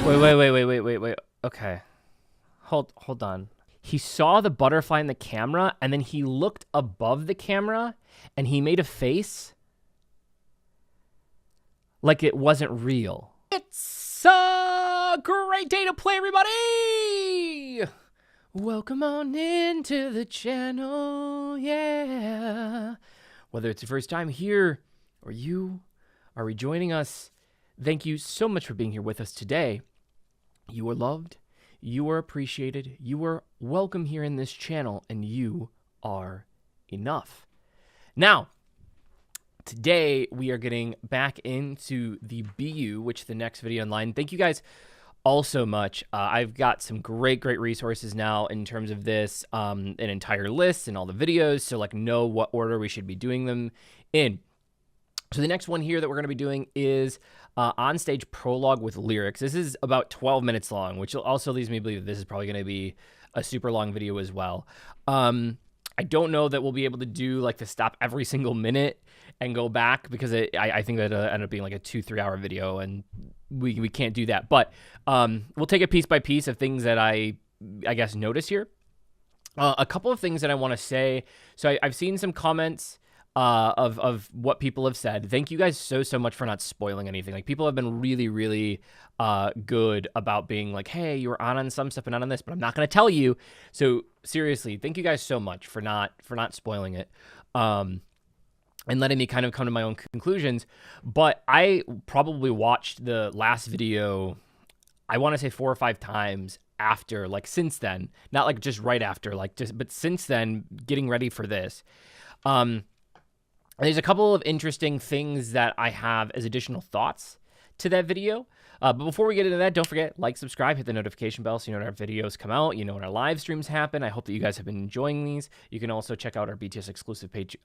Wait. Okay. Hold on. He saw the butterfly in the camera, and then he looked above the camera, and he made a face like it wasn't real. It's a great day to play, everybody! Welcome on into the channel, yeah. Whether it's your first time here or you are rejoining us, thank you so much for being here with us today. You are loved, you are appreciated, you are welcome here in this channel, and you are enough. Now, today we are getting back into the BU, which is the next video in line. Thank you guys all so much. I've got some great resources now in terms of this, an entire list and all the videos, so like know what order we should be doing them in. So the next one here that we're going to be doing is on stage prologue with lyrics. This is about 12 minutes long, which also leads me to believe that this is probably going to be a super long video as well. I don't know that we'll be able to do like to stop every single minute and go back, because I think that it'll end up being like a 2-3 hour video, and we can't do that. But we'll take it piece by piece of things that I guess notice here. A couple of things that I want to say. So I've seen some comments of what people have said. Thank you guys so much for not spoiling anything. Like, people have been really good about being like, hey, you were on some stuff and not on this, but I'm not going to tell you. So seriously, thank you guys so much for not spoiling it. And letting me kind of come to my own conclusions. But I probably watched the last video, I want to say 4 or 5 times after, like since then, not like just right after, like just, but since then, getting ready for this. There's a couple of interesting things that I have as additional thoughts to that video. But before we get into that, don't forget, like, subscribe, hit the notification bell so you know when our videos come out, you know when our live streams happen. I hope that you guys have been enjoying these. You can also check out our BTS exclusive page,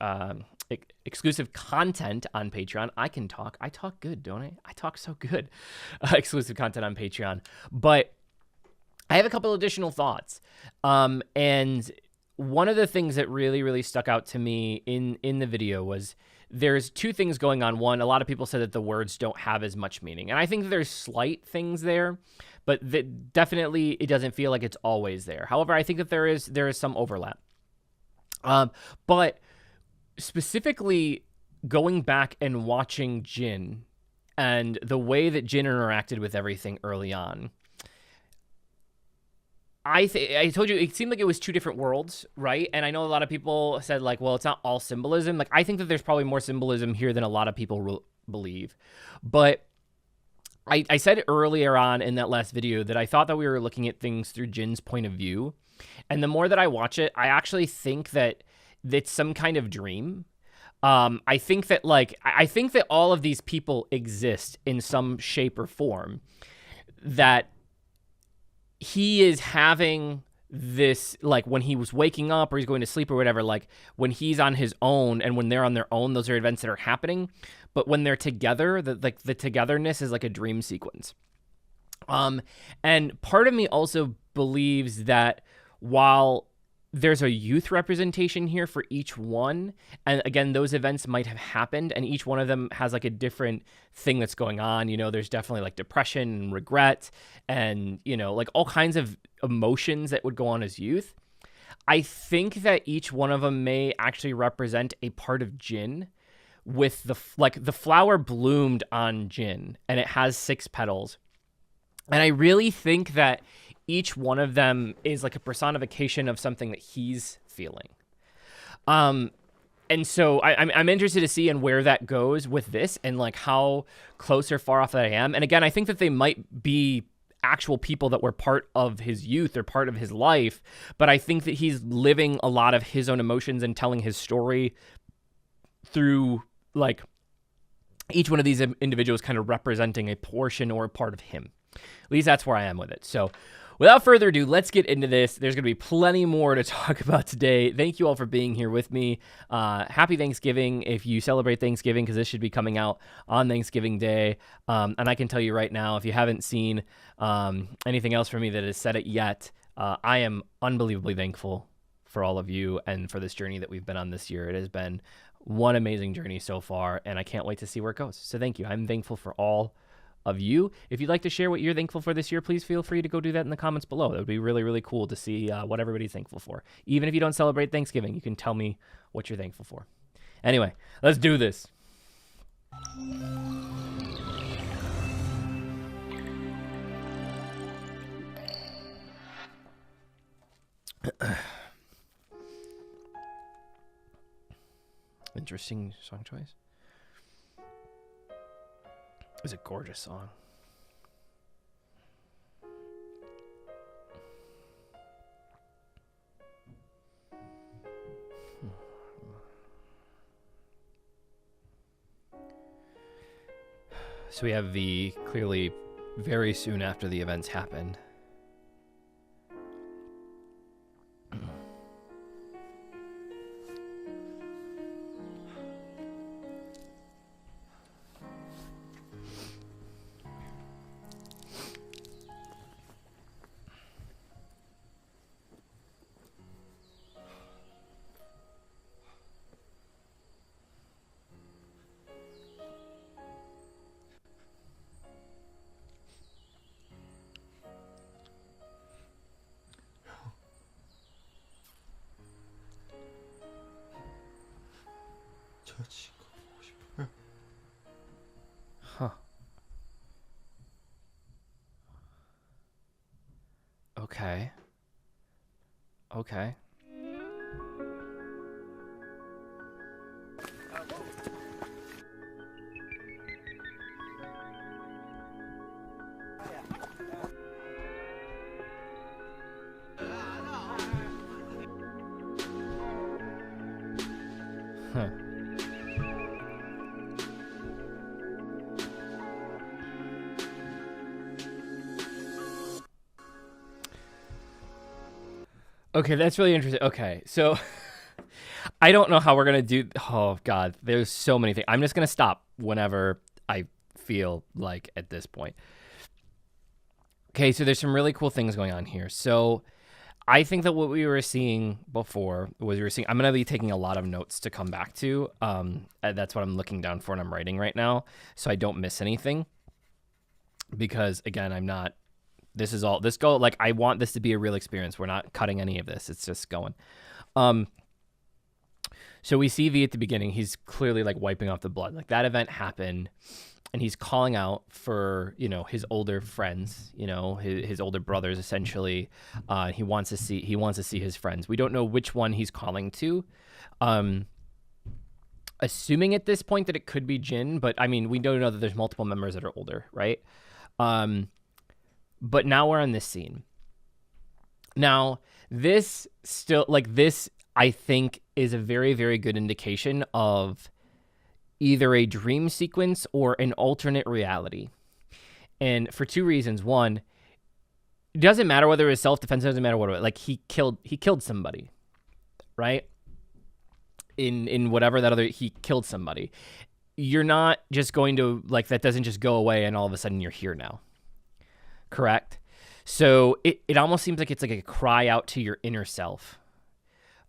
exclusive content on Patreon. I talk good, don't I? I talk so good. Exclusive content on Patreon. But I have a couple additional thoughts. And one of the things that really stuck out to me in the video was there's 2 things going on. One, a lot of people said that the words don't have as much meaning. And I think that there's slight things there, but that definitely it doesn't feel like it's always there. However, I think that there is some overlap. But specifically going back and watching Jin and the way that Jin interacted with everything early on, I told you it seemed like it was 2 different worlds, right? And I know a lot of people said like, well, it's not all symbolism. Like, I think that there's probably more symbolism here than a lot of people believe. But I said earlier on in that last video that I thought that we were looking at things through Jin's point of view. And the more that I watch it, I actually think that it's some kind of dream. I think that all of these people exist in some shape or form, that he is having this, like when he was waking up or he's going to sleep or whatever, like when he's on his own and when they're on their own, those are events that are happening. But when they're together, the togetherness is like a dream sequence. And part of me also believes that while there's a youth representation here for each one, and again, those events might have happened, and each one of them has like a different thing that's going on. You know, there's definitely like depression and regret and, you know, like all kinds of emotions that would go on as youth. I think that each one of them may actually represent a part of Jin, with the flower bloomed on Jin and it has 6 petals. And I really think that each one of them is like a personification of something that he's feeling. And so I'm interested to see and where that goes with this, and like how close or far off that I am. And again, I think that they might be actual people that were part of his youth or part of his life, but I think that he's living a lot of his own emotions and telling his story through like each one of these individuals kind of representing a portion or a part of him. At least that's where I am with it. So without further ado, let's get into this. There's going to be plenty more to talk about today. Thank you all for being here with me. Happy Thanksgiving if you celebrate Thanksgiving, because this should be coming out on Thanksgiving Day. And I can tell you right now, if you haven't seen anything else from me that has said it yet, I am unbelievably thankful for all of you and for this journey that we've been on this year. It has been one amazing journey so far, and I can't wait to see where it goes. So thank you. I'm thankful for all of you. If you'd like to share what you're thankful for this year, please feel free to go do that in the comments below. That would be really, really cool to see what everybody's thankful for. Even if you don't celebrate Thanksgiving, you can tell me what you're thankful for. Anyway, let's do this. Interesting song choice. It's a gorgeous song. So we have the clearly very soon after the events happened. Huh. Okay. Okay. Huh. Okay, that's really interesting. Okay, so I don't know how we're going to do... Oh, God, there's so many things. I'm just going to stop whenever I feel like at this point. Okay, so there's some really cool things going on here. So I think that what we were seeing before was I'm going to be taking a lot of notes to come back to. That's what I'm looking down for and I'm writing right now, so I don't miss anything. Because, again, I'm not... This is all, like, I want this to be a real experience. We're not cutting any of this. It's just going. So we see V at the beginning. He's clearly, like, wiping off the blood. Like, that event happened, and he's calling out for, you know, his older friends, you know, his older brothers, essentially. He wants to see his friends. We don't know which one he's calling to. Assuming at this point that it could be Jin, but, I mean, we don't know that there's multiple members that are older, right? But now we're on this scene. Now, this still, like, this, I think, is a very, very good indication of either a dream sequence or an alternate reality. And for two reasons. One, it doesn't matter whether it was self-defense, it doesn't matter what it was. Like, he killed somebody, right? In whatever that other, he killed somebody. You're not just going to, like, that doesn't just go away and all of a sudden you're here now. Correct? So it almost seems like it's like a cry out to your inner self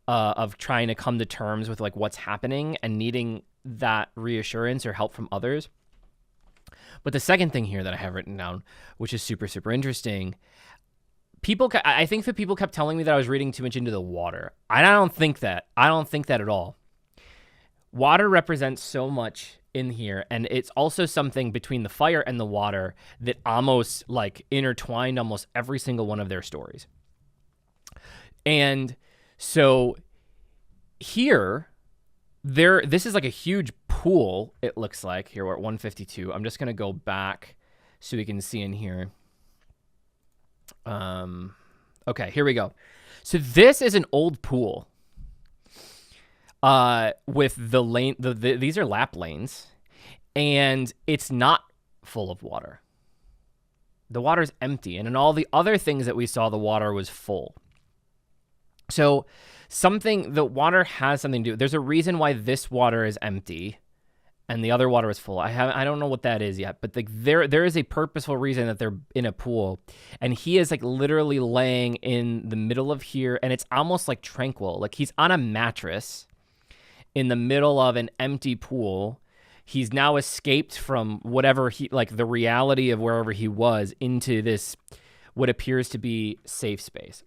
of trying to come to terms with, like, what's happening and needing that reassurance or help from others. But the second thing here that I have written down, which is super, super interesting, I think that people kept telling me that I was reading too much into the water. I don't think that. I don't think that at all. Water represents so much in here, and it's also something between the fire and the water that almost, like, intertwined almost every single one of their stories. And so here, this is like a huge pool, it looks like. Here we're at 152. I'm just going to go back so we can see in here. Okay, here we go. So this is an old pool. With the lane, these are lap lanes, and it's not full of water. The water's empty, and in all the other things that we saw, the water was full. So the water has something to do. There's a reason why this water is empty and the other water is full. I don't know what that is yet, but, like, there is a purposeful reason that they're in a pool, and he is, like, literally laying in the middle of here, and it's almost like tranquil. Like, he's on a mattress in the middle of an empty pool. he's now escaped from whatever the reality of wherever he was into this, what appears to be safe space.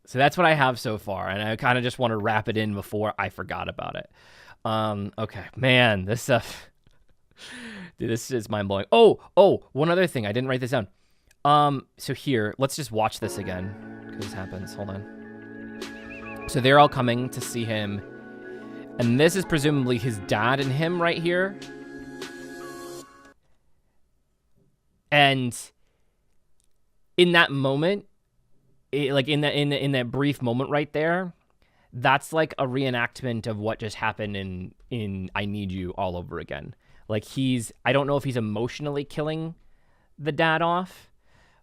So that's what I have so far. And I kind of just want to wrap it in before I forgot about it. Okay, man, this stuff, dude, this is mind blowing. Oh, one other thing. I didn't write this down. So here, let's just watch this again because this happens. Hold on. So they're all coming to see him. And this is presumably his dad and him right here. And in that moment, in that brief moment right there, that's like a reenactment of what just happened in I Need You all over again. Like I don't know if he's emotionally killing the dad off,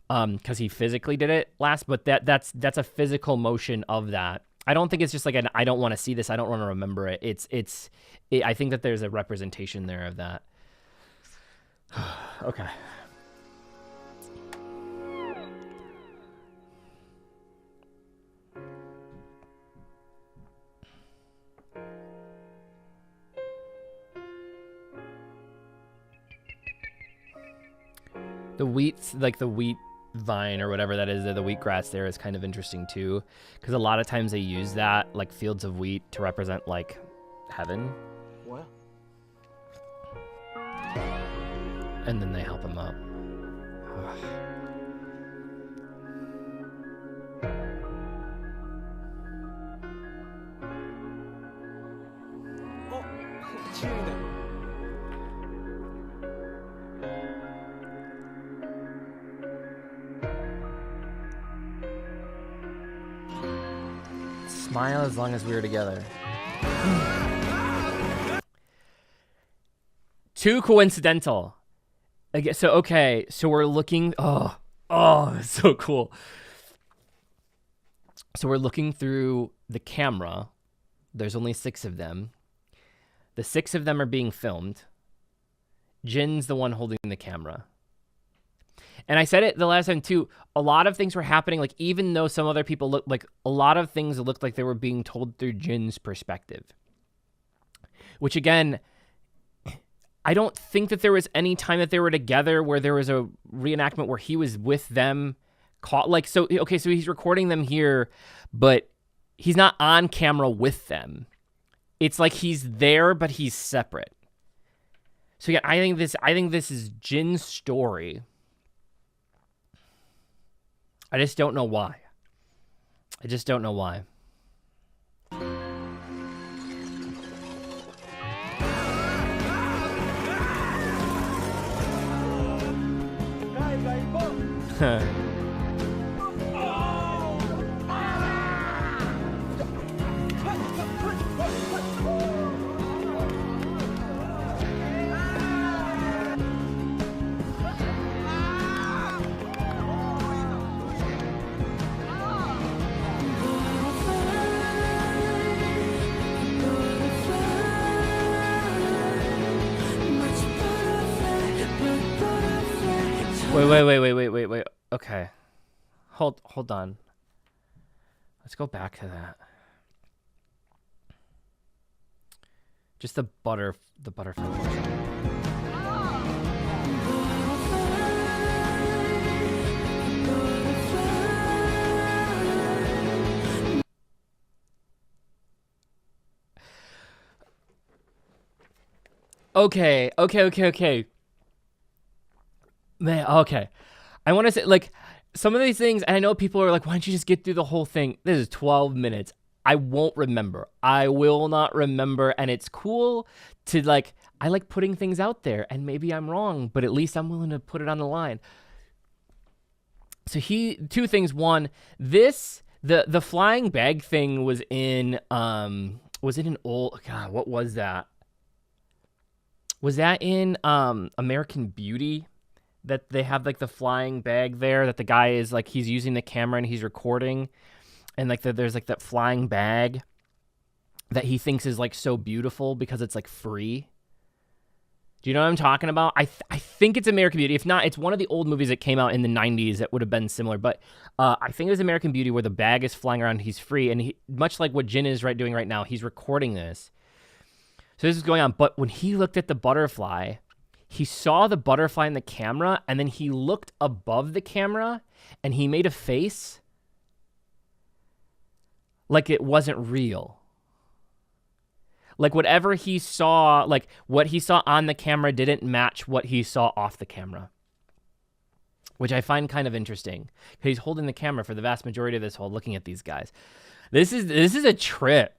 because he physically did it last, but that's a physical motion of that. I don't think it's just like I don't want to see this, I don't want to remember it. I think that there's a representation there of that. Okay. The wheat vine or whatever that is, the wheatgrass there is kind of interesting too, because a lot of times they use that, like fields of wheat, to represent like heaven. Wow. And then they help him up. Smile as long as we were together. Too coincidental. So we're looking. Oh, it's so cool. So we're looking through the camera. There's only 6 of them. The 6 of them are being filmed. Jin's the one holding the camera. And I said it the last time too, a lot of things were happening, like even though some other people looked like, a lot of things looked like they were being told through Jin's perspective. Which again, I don't think that there was any time that they were together where there was a reenactment where he was with them, so he's recording them here, but he's not on camera with them. It's like he's there, but he's separate. So yeah, I think this is Jin's story. I just don't know why. Wait. Okay. Hold on. Let's go back to that. Just the butterfly portion. Okay. Man, okay. I want to say, like, some of these things, and I know people are like, why don't you just get through the whole thing? This is 12 minutes. I won't remember. I will not remember, and it's cool to, like, I like putting things out there, and maybe I'm wrong, but at least I'm willing to put it on the line. So two things. One, the flying bag thing was in, was it an old, God, what was that? Was that in American Beauty? That they have like the flying bag there, that the guy is like, he's using the camera and he's recording, and like there's like that flying bag that he thinks is like so beautiful because it's like free. Do you know what I'm talking about? I think it's American Beauty. If not, it's one of the old movies that came out in the 90s that would have been similar. But I think it was American Beauty where the bag is flying around, he's free, and he, much like what Jin is doing right now, he's recording this. So this is going on. But when he looked at the butterfly, he saw the butterfly in the camera, and then he looked above the camera, and he made a face like it wasn't real. Like whatever he saw, like what he saw on the camera didn't match what he saw off the camera, which I find kind of interesting. He's holding the camera for the vast majority of this whole looking at these guys. This is a trip.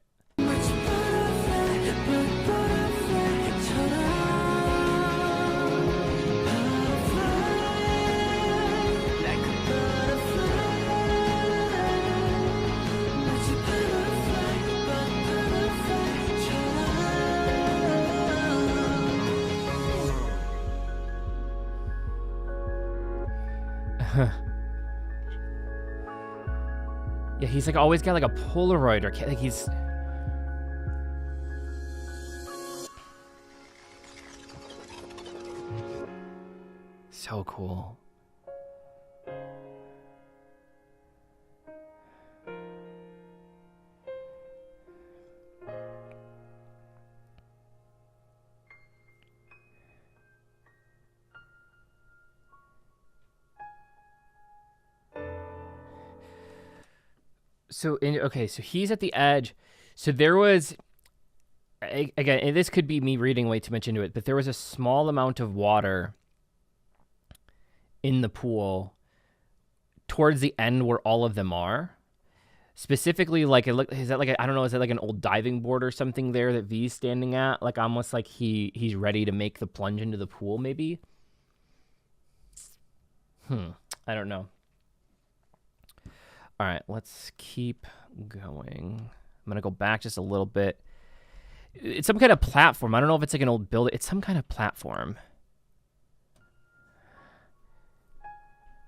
Yeah, he's like always got like a Polaroid or like he's so cool. So he's at the edge. So there was, again, and this could be me reading way too much into it, but there was a small amount of water in the pool towards the end where all of them are. Specifically, like is that like I don't know, is that like an old diving board or something there that V's standing at? Like almost like he's ready to make the plunge into the pool, maybe. I don't know. All right, let's keep going. I'm going to go back just a little bit. It's some kind of platform. I don't know if it's like an old building. It's some kind of platform.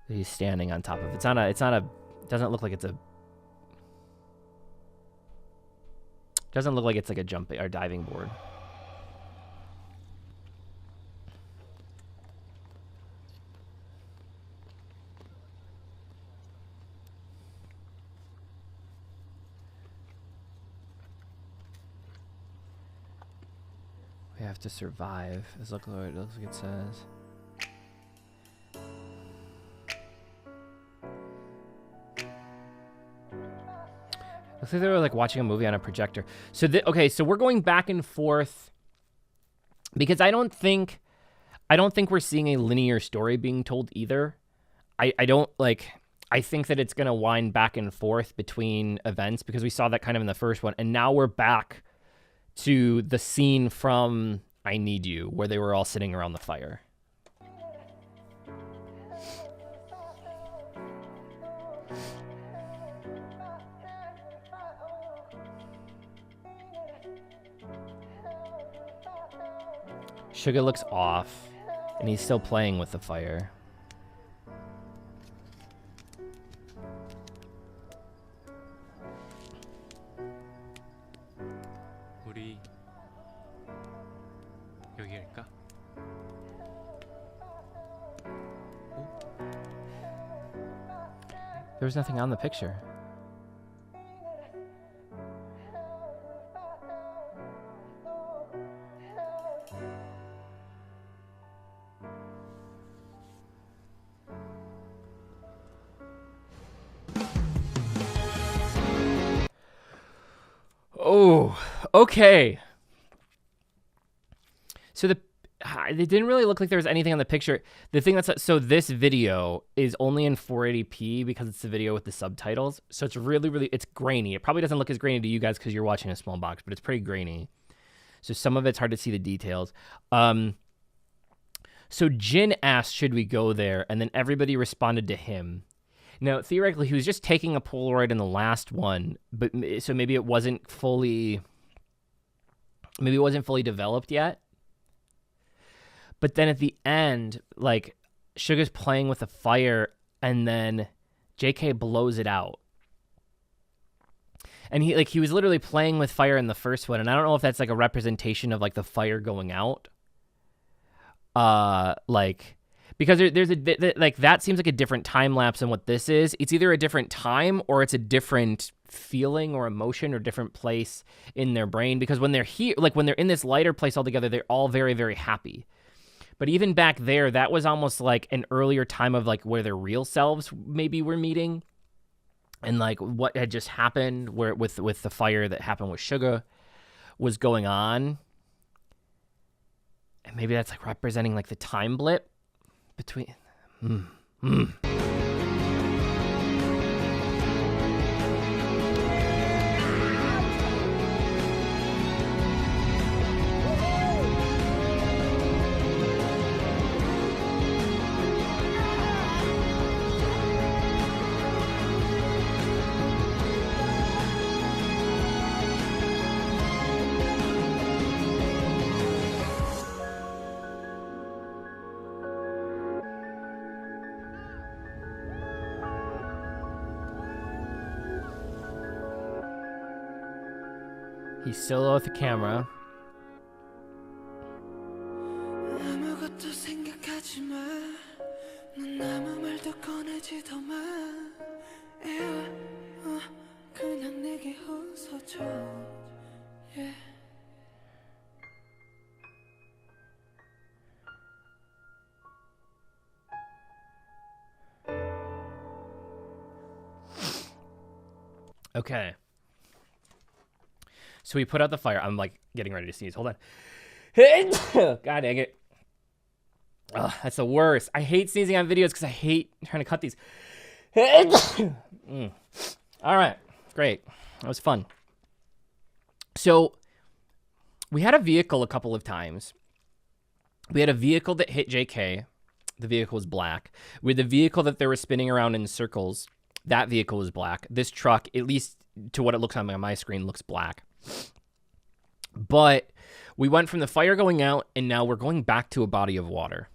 He's standing on top of. It doesn't look like it's a, doesn't look like it's like a jumping or diving board. We have to survive. It looks like it says. Looks like they were like watching a movie on a projector. So okay, so we're going back and forth because I don't think we're seeing a linear story being told either. I think that it's gonna wind back and forth between events because we saw that kind of in the first one, and now we're back to the scene from I Need You, where they were all sitting around the fire. Suga looks off, and he's still playing with the fire. There was nothing on the picture. Oh, okay. So it didn't really look like there was anything on the picture. The thing so this video is only in 480p because it's the video with the subtitles. So it's really, it's grainy. It probably doesn't look as grainy to you guys because you're watching a small box, but it's pretty grainy. So some of it's hard to see the details. So Jin asked, should we go there? And then everybody responded to him. Now, theoretically, he was just taking a Polaroid in the last one, but so maybe it wasn't fully developed yet. But then at the end, like, Suga's playing with the fire, and then JK blows it out. And he was literally playing with fire in the first one, and I don't know if that's like a representation of like the fire going out. Because there's like that seems like a different time lapse than what this is. It's either a different time or it's a different feeling or emotion or different place in their brain, because when they're here, like when they're in this lighter place altogether, they're all very, very happy. But even back there, that was almost like an earlier time of like where their real selves maybe were meeting, and like what had just happened where with the fire that happened with Suga was going on. And maybe that's like representing like the time blip between He's still with the camera. Okay. So we put out the fire. I'm like getting ready to sneeze. Hold on. God dang it. Ugh, that's the worst. I hate sneezing on videos because I hate trying to cut these. All right. Great. That was fun. So we had a vehicle a couple of times. We had a vehicle that hit JK. The vehicle was black. We had the vehicle that they were spinning around in circles. That vehicle was black. This truck, at least to what it looks on my screen, looks black. But we went from the fire going out, and now we're going back to a body of water.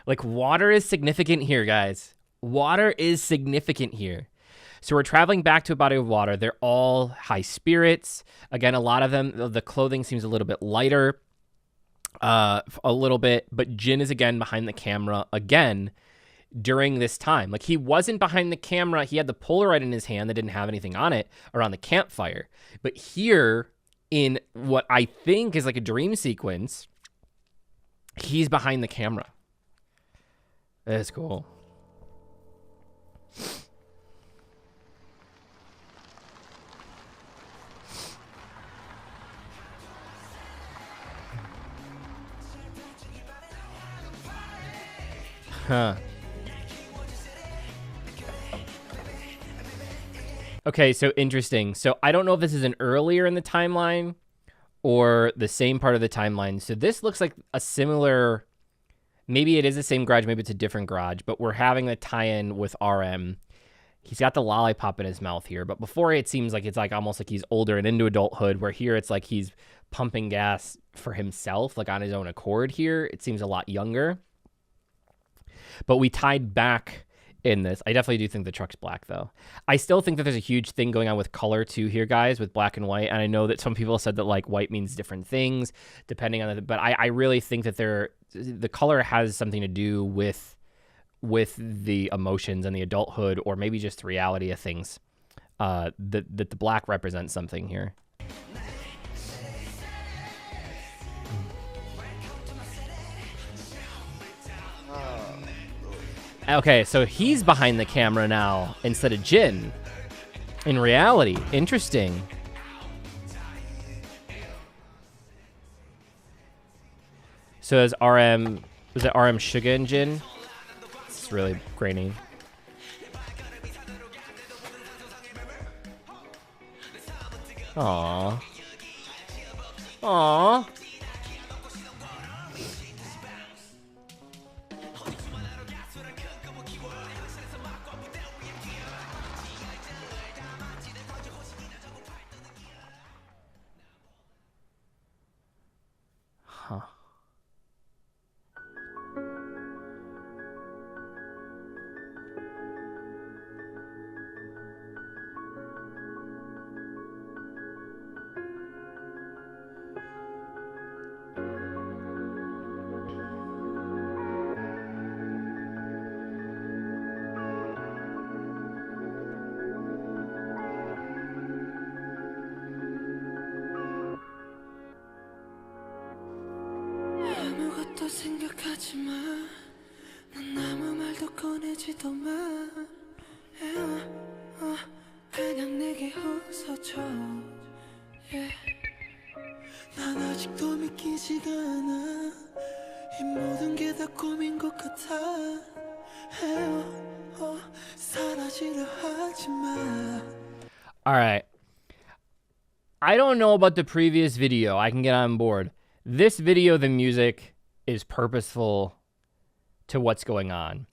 Like, water is significant here, guys. Water is significant here. So we're traveling back to a body of water. They're all high spirits. Again, a lot of them, the clothing seems a little bit lighter, a little bit. But Jin is, again, behind the camera again during this time. Like, he wasn't behind the camera. He had the Polaroid in his hand that didn't have anything on it around the campfire. But here, in what I think is like a dream sequence, he's behind the camera. That's cool. Huh. Okay, so interesting. So I don't know if this is an earlier in the timeline or the same part of the timeline. So this looks like a similar, maybe it is the same garage, maybe it's a different garage, but we're having the tie-in with RM. He's got the lollipop in his mouth here, but before it seems like it's like almost like he's older and into adulthood, where here it's like he's pumping gas for himself, like on his own accord here. It seems a lot younger. But we tied back in this. I definitely do think the truck's black, though. I still think that there's a huge thing going on with color, too, here, guys, with black and white. And I know that some people said that, like, white means different things, depending on the... But I really think that the color has something to do with the emotions and the adulthood, or maybe just the reality of things. That the black represents something here. Okay, so he's behind the camera now instead of Jin. In reality, interesting. So as RM, was it RM Suga and Jin? It's really grainy. Aww. Aww. Huh. 생각하지 마. 난 아무 말도 꺼내지도 마. 그냥 내게 웃어줘. 난 아직도 믿기지가 않아. 이 모든 게 다 꿈인 것 같아. 사라지려 하지 마. All right. I don't know about the previous video. I can get on board. This video, the music is purposeful to what's going on.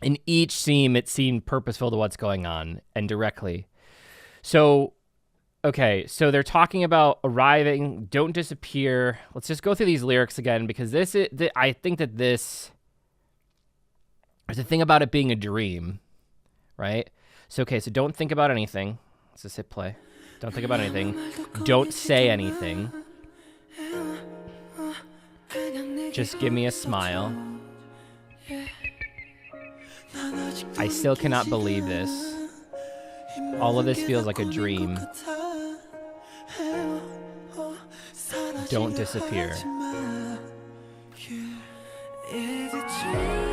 In each scene, it seemed purposeful to what's going on and directly. So, okay, so they're talking about arriving, don't disappear. Let's just go through these lyrics again because I think that this, there's a thing about it being a dream, right? So, okay, so don't think about anything. Let's just hit play. Don't think about anything. Don't say anything. Just give me a smile. I still cannot believe this. All of this feels like a dream. Don't disappear. Is it true?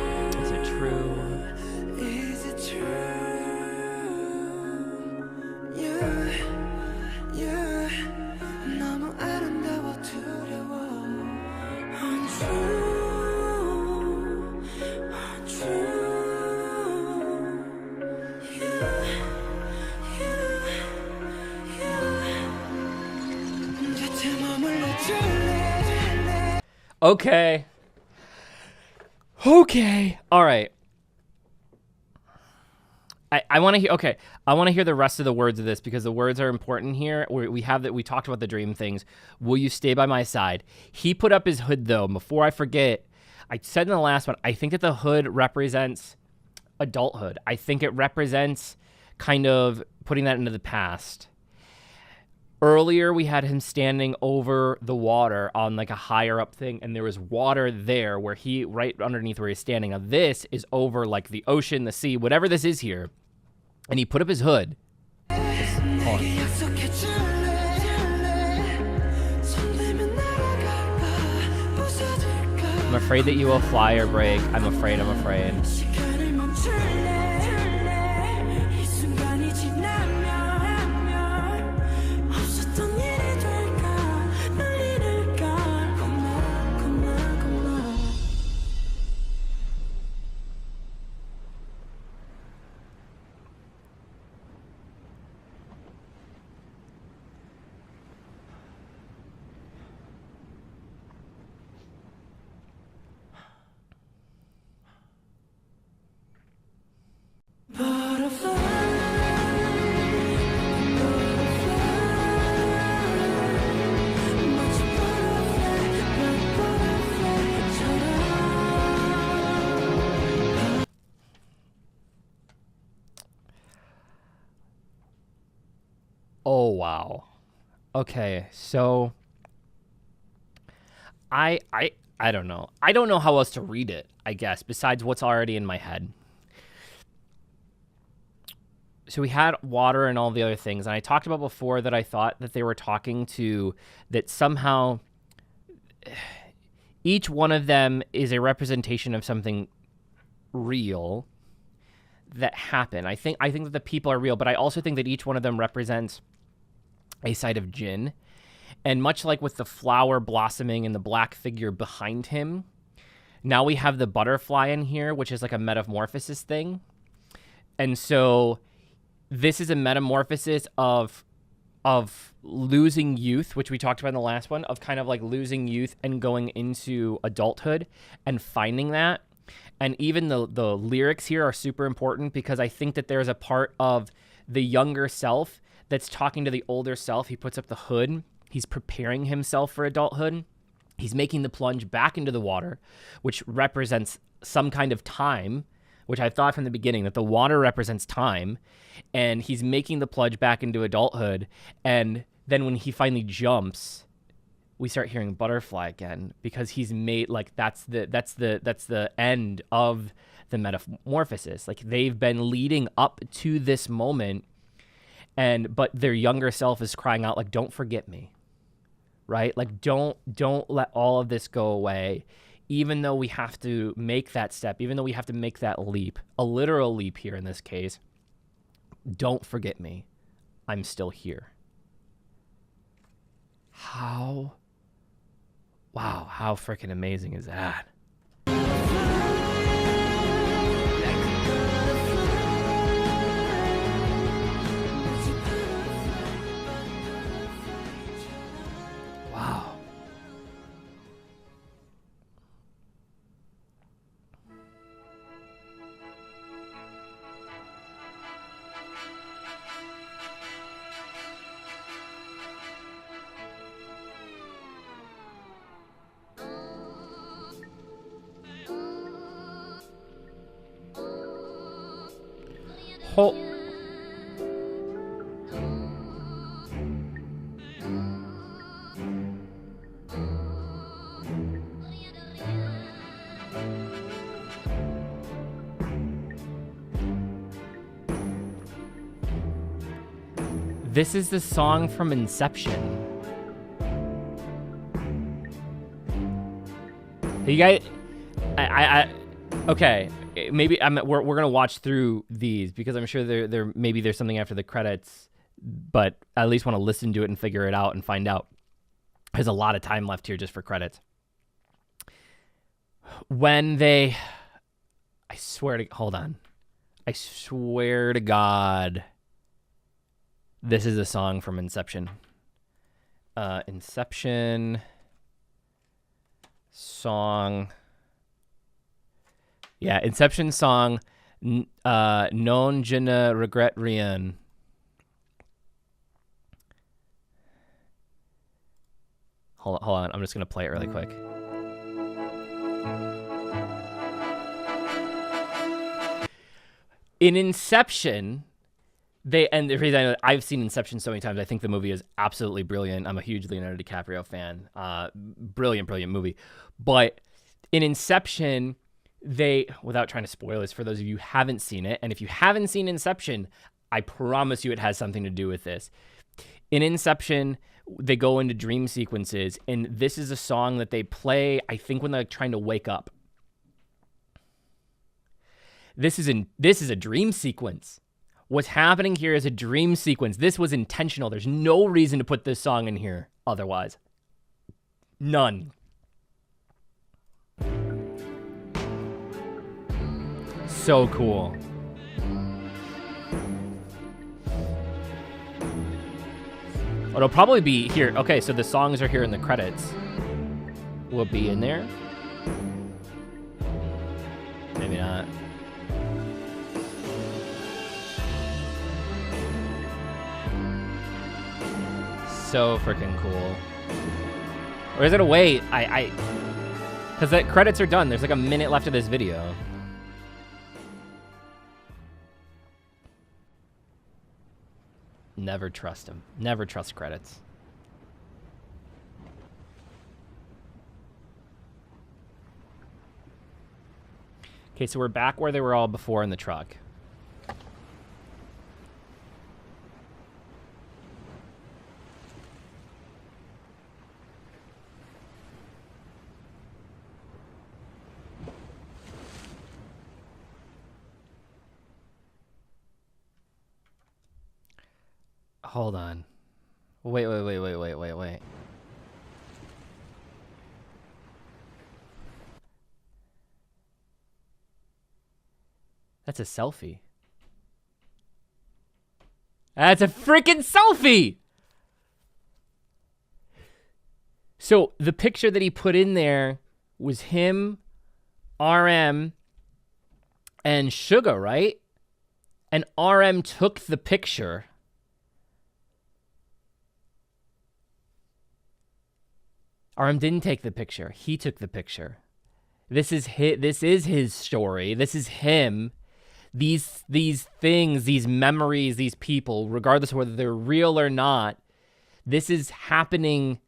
Okay. Okay. All right. I want to hear. Okay, I want to hear the rest of the words of this because the words are important here. We have that. We talked about the dream things. Will you stay by my side? He put up his hood though. Before I forget, I said in the last one, I think that the hood represents adulthood. I think it represents kind of putting that into the past. Earlier, we had him standing over the water on like a higher up thing, and there was water there where he, right underneath where he's standing. Now, this is over like the ocean, the sea, whatever this is here. And he put up his hood. Hold on. I'm afraid that you will fly or break. I'm afraid. Oh, wow. Okay, so I don't know. I don't know how else to read it, I guess, besides what's already in my head. So we had water and all the other things, and I talked about before that I thought that they were talking to, that somehow each one of them is a representation of something real that happened. I think that the people are real, but I also think that each one of them represents a side of Jin. And much like with the flower blossoming and the black figure behind him, now we have the butterfly in here, which is like a metamorphosis thing. And so this is a metamorphosis of losing youth, which we talked about in the last one, of kind of like losing youth and going into adulthood and finding that. And even the lyrics here are super important because I think that there's a part of the younger self that's talking to the older self. He puts up the hood. He's preparing himself for adulthood. He's making the plunge back into the water, which represents some kind of time, which I thought from the beginning that the water represents time. And he's making the plunge back into adulthood. And then when he finally jumps, we start hearing butterfly again because he's made like that's the end of the metamorphosis. Like they've been leading up to this moment. But their younger self is crying out like, don't forget me, right? Like, don't let all of this go away. even though we have to make that step, even though we have to make that leap, a literal leap here in this case, don't forget me. I'm still here. How freaking amazing is that? Wow. This is the song from Inception. You guys, okay. Maybe we're gonna watch through these because I'm sure maybe there's something after the credits, but I at least want to listen to it and figure it out and find out. There's a lot of time left here just for credits. When I swear to God, this is a song from Inception. Inception song. Yeah, Inception song, Non Je ne regrette rien. Hold on, I'm just going to play it really quick. In Inception, and the reason I've seen Inception so many times, I think the movie is absolutely brilliant. I'm a huge Leonardo DiCaprio fan. Brilliant movie. But in Inception, without trying to spoil this for those of you who haven't seen it, and if you haven't seen Inception, I promise you it has something to do with this. In Inception, they go into dream sequences, and this is a song that they play, I think, when they're trying to wake up. This is a dream sequence. What's happening here is a dream sequence. This was intentional. There's no reason to put this song in here otherwise. None. So cool. It'll probably be here. Okay, so the songs are here in the credits. Will it be in there? Maybe not. So freaking cool. Or is it a wait? Because the credits are done. There's like a minute left of this video. Never trust them. Never trust credits. Okay, so we're back where they were all before in the truck. Hold on. Wait. That's a selfie. That's a freaking selfie! So the picture that he put in there was him, RM, and Suga, right? And RM took the picture. RM didn't take the picture. He took the picture. This is his story. This is him. These things, these memories, these people, regardless of whether they're real or not, this is happening.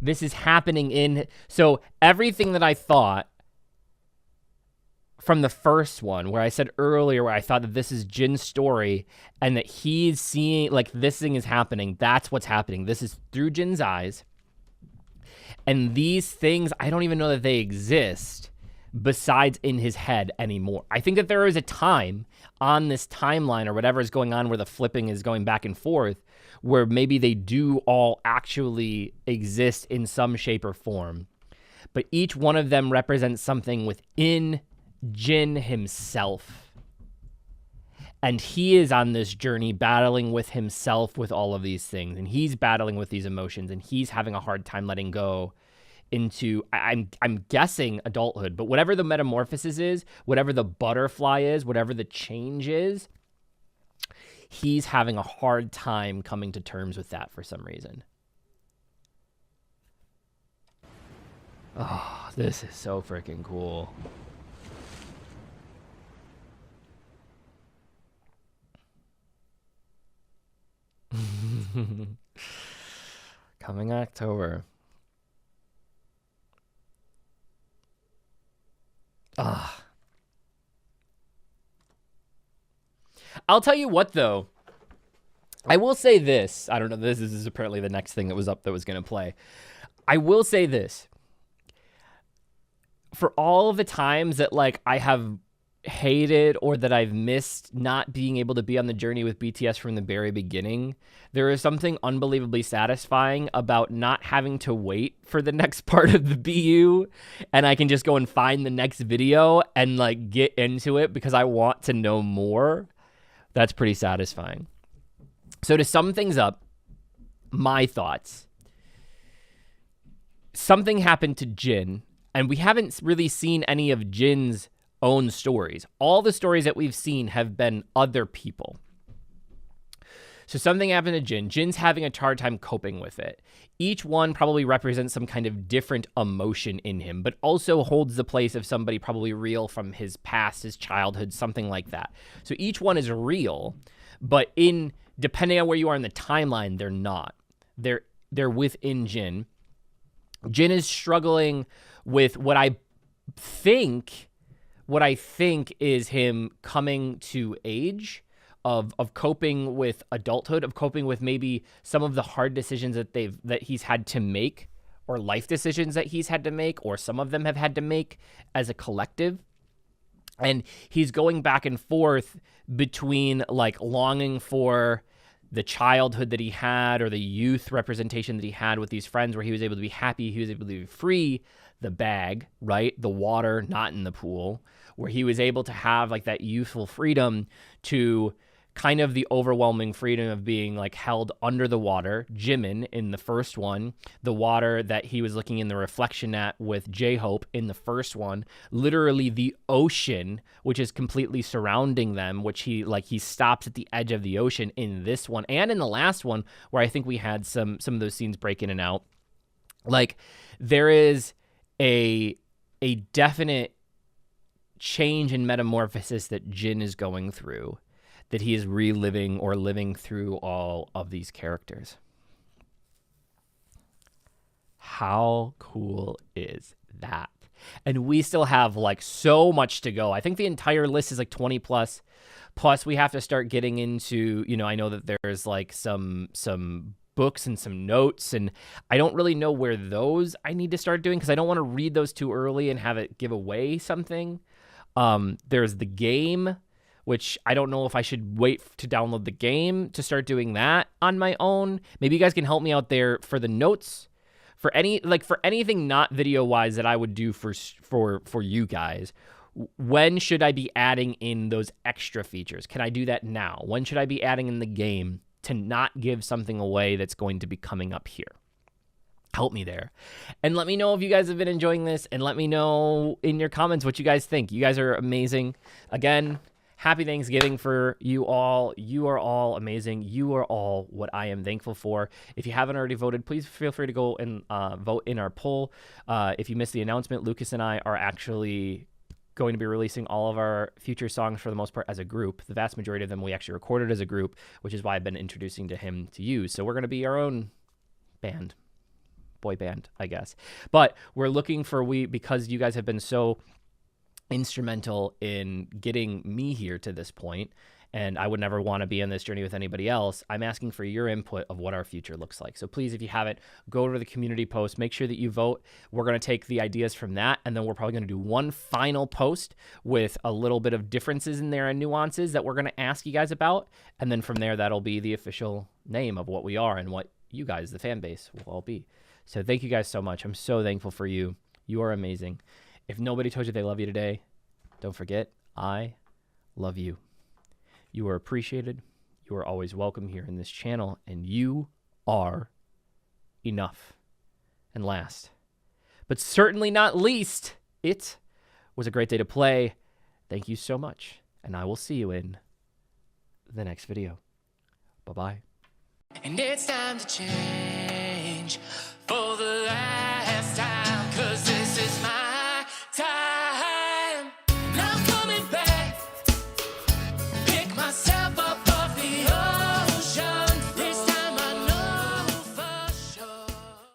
This is happening in. So everything that I thought from the first one, where I said earlier, where I thought that this is Jin's story and that he's seeing, like, this thing is happening. That's what's happening. This is through Jin's eyes. And these things, I don't even know that they exist besides in his head anymore. I think that there is a time on this timeline or whatever is going on where the flipping is going back and forth where maybe they do all actually exist in some shape or form. But each one of them represents something within Jin himself. And he is on this journey battling with himself with all of these things. And he's battling with these emotions. And he's having a hard time letting go into, I'm guessing, adulthood. But whatever the metamorphosis is, whatever the butterfly is, whatever the change is, he's having a hard time coming to terms with that for some reason. Oh, this is so freaking cool. Coming October. Ah. I'll tell you what, though. I will say this. I don't know. This is apparently the next thing that was up that was going to play. I will say this. For all of the times that, like, I have hated or that I've missed not being able to be on the journey with BTS from the very beginning, there is something unbelievably satisfying about not having to wait for the next part of the BU, and I can just go and find the next video and, like, get into it because I want to know more. That's pretty satisfying. So to sum things up, my thoughts. Something happened to Jin, and we haven't really seen any of Jin's own stories. All the stories that we've seen have been other people. So something happened to Jin. Jin's having a hard time coping with it. Each one probably represents some kind of different emotion in him, but also holds the place of somebody probably real from his past, his childhood, something like that. So each one is real, but depending on where you are in the timeline, they're not. They're within Jin. Jin is struggling with what I think is him coming to age, of coping with adulthood, of coping with maybe some of the hard decisions that he's had to make, or life decisions that he's had to make, or some of them have had to make as a collective. And he's going back and forth between, like, longing for the childhood that he had or the youth representation that he had with these friends where he was able to be happy, he was able to be free, the bag, right? The water, not in the pool, where he was able to have, like, that youthful freedom to kind of the overwhelming freedom of being, like, held under the water. Jimin in the first one, the water that he was looking in the reflection at with J-Hope in the first one, literally the ocean, which is completely surrounding them, which he stops at the edge of the ocean in this one and in the last one, where I think we had some of those scenes break in and out. Like, there is a definite change in metamorphosis that Jin is going through, that he is reliving or living through all of these characters. How cool is that? And we still have, like, so much to go. I think the entire list is like 20 plus. Plus we have to start getting into, I know that there's, like, some books and some notes, and I don't really know where those I need to start doing because I don't want to read those too early and have it give away something. There's the game, which I don't know if I should wait to download the game to start doing that on my own. Maybe you guys can help me out there for the notes, for anything not video wise that I would do for you guys. When should I be adding in those extra features? Can I do that now? When should I be adding in the game to not give something away that's going to be coming up here? Help me there. And let me know if you guys have been enjoying this, and let me know in your comments what you guys think. You guys are amazing. Again, happy Thanksgiving for you all. You are all amazing. You are all what I am thankful for. If you haven't already voted, please feel free to go and vote in our poll. If you missed the announcement, Lucas and I are actually going to be releasing all of our future songs for the most part as a group. The vast majority of them we actually recorded as a group, which is why I've been introducing to him to use. So we're going to be our own band, boy band, I guess. But we're looking for, because you guys have been so instrumental in getting me here to this point and I would never want to be on this journey with anybody else. I'm asking for your input of what our future looks like. So please, if you haven't, go to the community post, make sure that you vote. We're going to take the ideas from that, and then we're probably going to do one final post with a little bit of differences in there and nuances that we're going to ask you guys about. And then from there, that'll be the official name of what we are and what you guys, the fan base, will all be. So thank you guys so much. I'm so thankful for you. You are amazing. If nobody told you they love you today, don't forget, I love you. You are appreciated. You are always welcome here in this channel, and you are enough. And last, but certainly not least, it was a great day to play. Thank you so much, and I will see you in the next video. Bye-bye. And it's time to change for the last